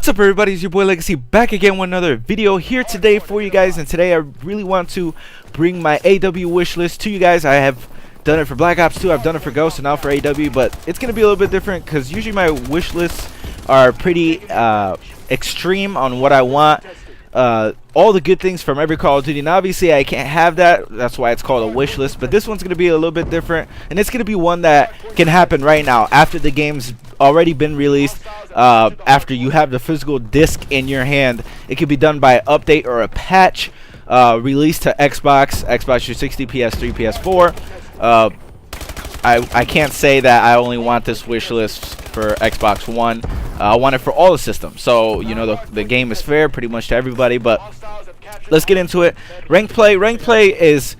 What's up, everybody? It's your boy Legacy back again with another video here today for you guys. And today I really want to bring my AW wish list to you guys. I have done it for Black Ops 2, I've done it for Ghost, and now for AW, but it's going to be a little bit different because usually my wish lists are pretty extreme on what I want. All the good things from every Call of Duty, and obviously I can't have that. That's why it's called a wish list. But this one's going to be a little bit different, and it's going to be one that can happen right now after the game's already been released. After you have the physical disc in your hand, it could be done by an update or a patch released to Xbox 360, PS3, PS4. I can't say that I only want this wish list for Xbox One. I want it for all the systems. So, you know, the game is fair pretty much to everybody. But let's get into it. Ranked play is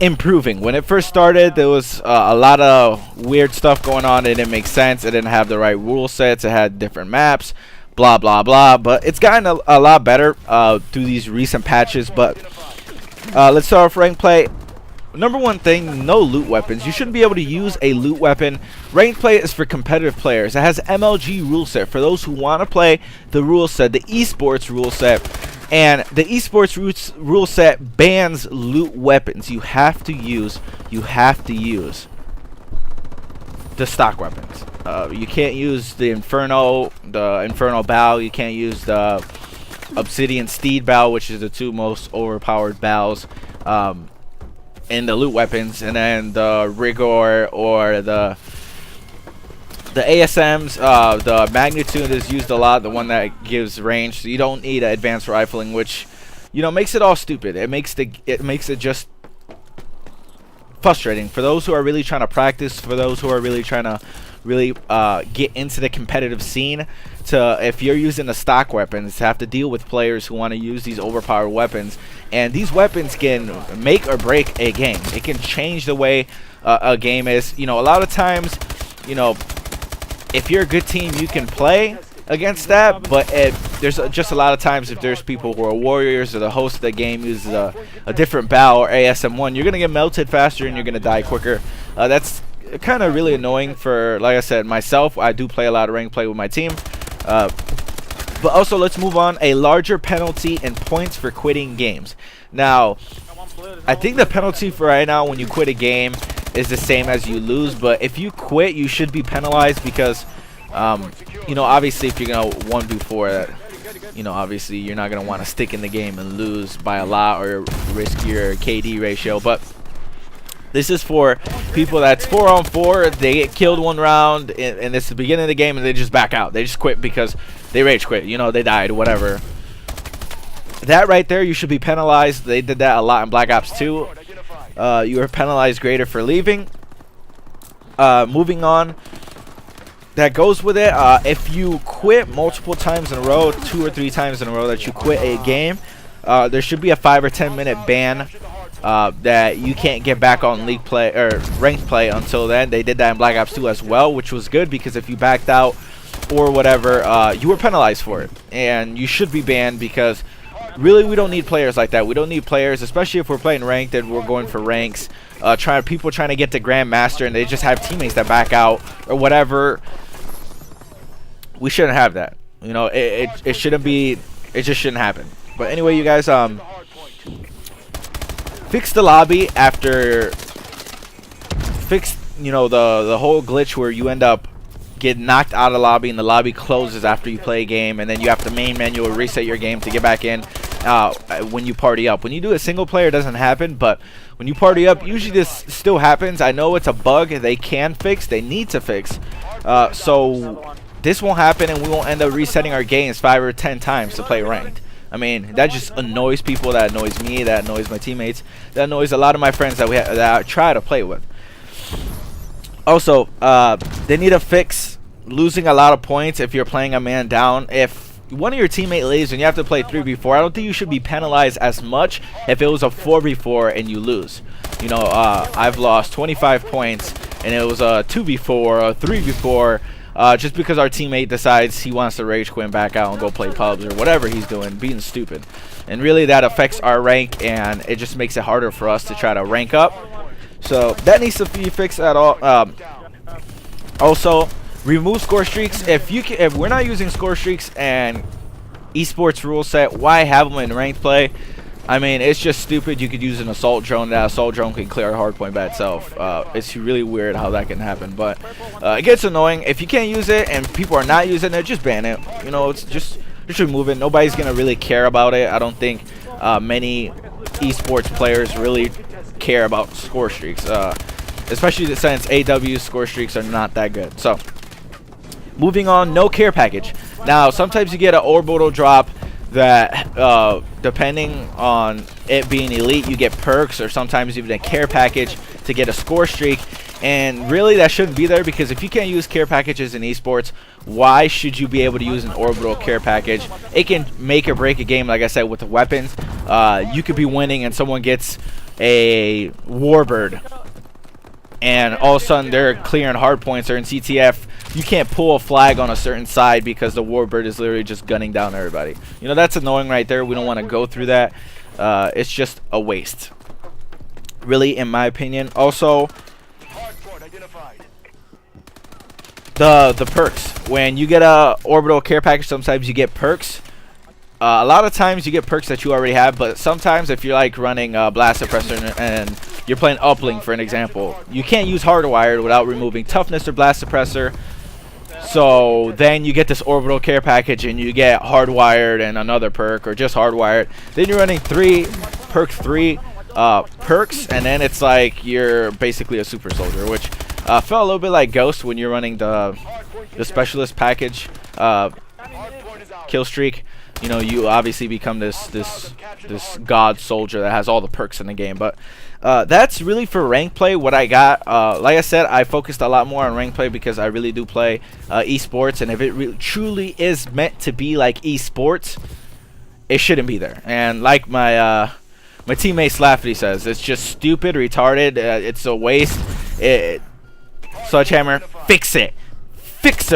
improving. When it first started, there was a lot of weird stuff going on. It didn't make sense. It didn't have the right rule sets. It had different maps, blah, blah, blah. But it's gotten a lot better through these recent patches. But let's start off ranked play. Number one thing, no loot weapons. You shouldn't be able to use a loot weapon. Ranked play is for competitive players. It has MLG rule set for those who want to play the rule set, the esports rule set. And the esports rule set bans loot weapons. You have to use the stock weapons. You can't use the Inferno bow. You can't use the Obsidian Steed bow, which is the two most overpowered bows. In the loot weapons, and then the Rigor or the ASMs, the Magnitude is used a lot, the one that gives range. So you don't need advanced rifling, which, you know, makes it all stupid. It makes it just frustrating for those who are really trying to practice, for those who are really trying to get into the competitive scene. If you're using the stock weapons, to have to deal with players who want to use these overpowered weapons, and these weapons can make or break a game. It can change the way a game is. You know, a lot of times, you know, if you're a good team, you can play against that, but there's just a lot of times if there's people who are warriors or the host of the game uses a different bow or ASM1, you're gonna get melted faster and you're gonna die quicker. That's kind of really annoying for, like I said, myself. I do play a lot of ranked play with my team. But also, let's move on. A larger penalty and points for quitting games. Now, I think the penalty for right now when you quit a game is the same as you lose. But if you quit, you should be penalized because, you know, obviously if you're going to 1v4, you know, obviously you're not going to want to stick in the game and lose by a lot or risk your KD ratio. But this is for people that's 4-on-4. They get killed one round, and it's the beginning of the game, and they just back out. They just quit because they rage quit. You know, they died, whatever. That right there, you should be penalized. They did that a lot in Black Ops 2. You were penalized greater for leaving. Moving on. That goes with it. If you quit multiple times in a row, 2 or 3 times in a row that you quit a game, there should be a 5 or 10 minute ban. That you can't get back on league play or ranked play until then. They did that in Black Ops 2 as well, which was good because if you backed out or whatever, you were penalized for it, and you should be banned because really we don't need players like that. We don't need players, especially if we're playing ranked and we're going for ranks. People trying to get to Grandmaster and they just have teammates that back out or whatever. We shouldn't have that. You know, it shouldn't be. It just shouldn't happen. But anyway, you guys, fix the lobby after you know, the whole glitch where you end up getting knocked out of the lobby and the lobby closes after you play a game, and then you have to main menu or reset your game to get back in when you party up. When you do a single player, it doesn't happen, but when you party up, usually this still happens. I know it's a bug they can fix, they need to fix, so this won't happen and we won't end up resetting our games 5 or 10 times to play ranked. I mean, that just annoys people. That annoys me. That annoys my teammates. That annoys a lot of my friends that I try to play with. Also, they need to fix losing a lot of points if you're playing a man down. If one of your teammates leaves and you have to play 3v4, I don't think you should be penalized as much if it was a 4v4 and you lose. You know, I've lost 25 points and it was a 2v4 or a 3v4. Just because our teammate decides he wants to rage quit and back out and go play pubs or whatever he's doing, being stupid. And really that affects our rank, and it just makes it harder for us to try to rank up. So that needs to be fixed at all. Also, Remove score streaks. If we're not using score streaks and esports rule set, why have them in ranked play? I mean, it's just stupid. You could use an assault drone. That assault drone can clear a hard point by itself. It's really weird how that can happen, but it gets annoying. If you can't use it and people are not using it, just ban it. You know, it's just remove it. Nobody's gonna really care about it. I don't think many esports players really care about score streaks, especially since AW score streaks are not that good. So, moving on, no care package. Now, sometimes you get an orbital drop that depending on it being elite, you get perks, or sometimes even a care package to get a score streak. And really, that shouldn't be there, because if you can't use care packages in esports, why should you be able to use an orbital care package? It can make or break a game, like I said, with the weapons. You could be winning and someone gets a warbird, and all of a sudden they're clearing hard points or in CTF. You can't pull a flag on a certain side because the warbird is literally just gunning down everybody. You know, that's annoying right there. We don't want to go through that. It's just a waste, really, in my opinion. Also, the perks. When you get a orbital care package, sometimes you get perks. A lot of times you get perks that you already have, but sometimes if you're like running blast suppressor and you're playing uplink, for an example, you can't use hardwired without removing toughness or blast suppressor. So then you get this orbital care package and you get hardwired and another perk, or just hardwired. Then you're running three perks, and then it's like you're basically a super soldier, which felt a little bit like Ghost when you're running the specialist package kill streak. You know, you obviously become this god soldier that has all the perks in the game. But that's really for rank play what I got. Like I said, I focused a lot more on rank play because I really do play esports, and if it truly is meant to be like esports, it shouldn't be there. And like my teammate Slafty says, it's just stupid, retarded. It's a waste. Sledgehammer, fix it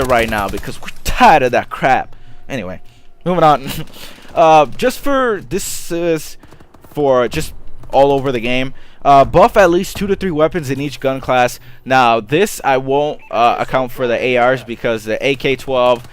right now, because we're tired of that crap. Anyway, moving on. This is for just all over the game. Buff at least 2 to 3 weapons in each gun class. Now, this I won't account for the ARs, because the AK-12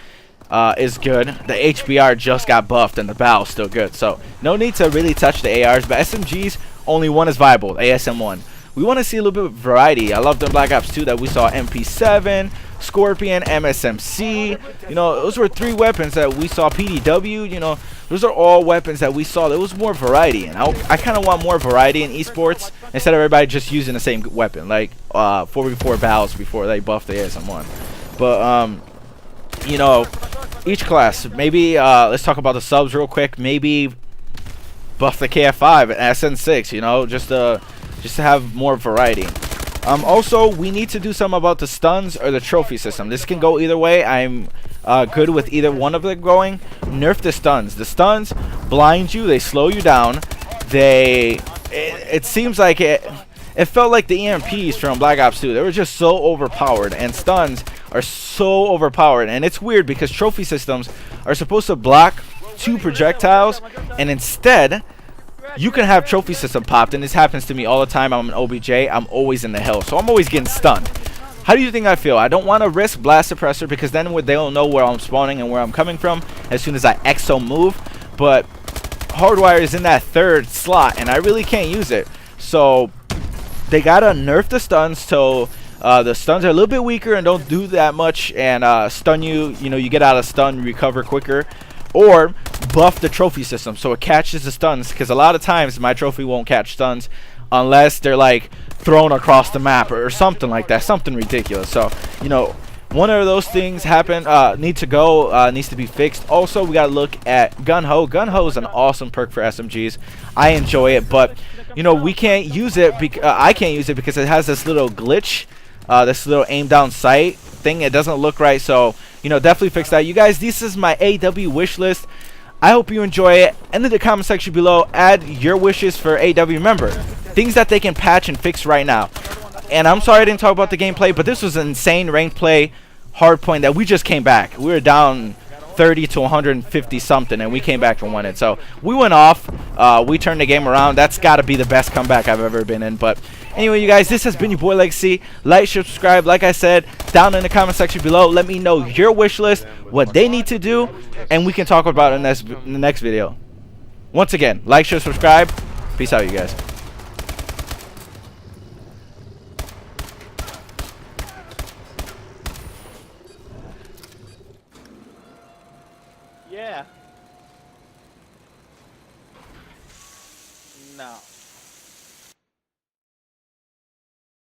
is good. The HBR just got buffed and the BAL's still good, so no need to really touch the ARs. But SMGs, only one is viable, ASM1. We want to see a little bit of variety. I love the Black Ops 2 that we saw MP7, Scorpion, MSMC. You know, those were 3 weapons that we saw. PDW, you know, those are all weapons that we saw. There was more variety, and I kind of want more variety in esports instead of everybody just using the same weapon, like 4v4 BALs before they buffed the ASM1. But you know, each class, maybe let's talk about the subs real quick. Maybe buff the KF5 and SN6, you know, just to have more variety. Also, we need to do something about the stuns or the trophy system. This can go either way. I'm good with either one of them going. Nerf the stuns. The stuns blind you. They slow you down. It seems like it felt like the EMPs from Black Ops 2. They were just so overpowered, and stuns are so overpowered. And it's weird because trophy systems are supposed to block 2 projectiles, and instead you can have trophy system popped, and this happens to me all the time. I'm an OBJ. I'm always in the hill, so I'm always getting stunned. How do you think I feel? I don't want to risk blast suppressor, because then they'll know where I'm spawning and where I'm coming from as soon as I exo move. But hardwire is in that 3rd slot, and I really can't use it. So they gotta nerf the stuns so the stuns are a little bit weaker and don't do that much, and stun you. You know, you get out of stun, recover quicker. Or buff the trophy system so it catches the stuns, because a lot of times my trophy won't catch stuns unless they're like thrown across the map or something like that, something ridiculous. So, you know, one of those things needs to be fixed. Also, we gotta look at gun ho. Gun ho is an awesome perk for SMGs. I enjoy it, but you know, we can't use it. I can't use it because it has this little glitch, this little aim down sight thing. It doesn't look right, so you know, definitely fix that. You guys, this is my AW wish list. I hope you enjoy it. In the comment section below, add your wishes for AW. Remember, things that they can patch and fix right now. And I'm sorry I didn't talk about the gameplay, but this was an insane ranked play hard point that we just came back. We were down 130 to 150 something, and we came back and won it. So we went off. We turned the game around. That's got to be the best comeback I've ever been in. But anyway, you guys, this has been your boy Legacy. Like, share, subscribe. Like I said, down in the comment section below, let me know your wish list, what they need to do, and we can talk about it in the next video. Once again, like, share, subscribe. Peace out, you guys. Yeah. No.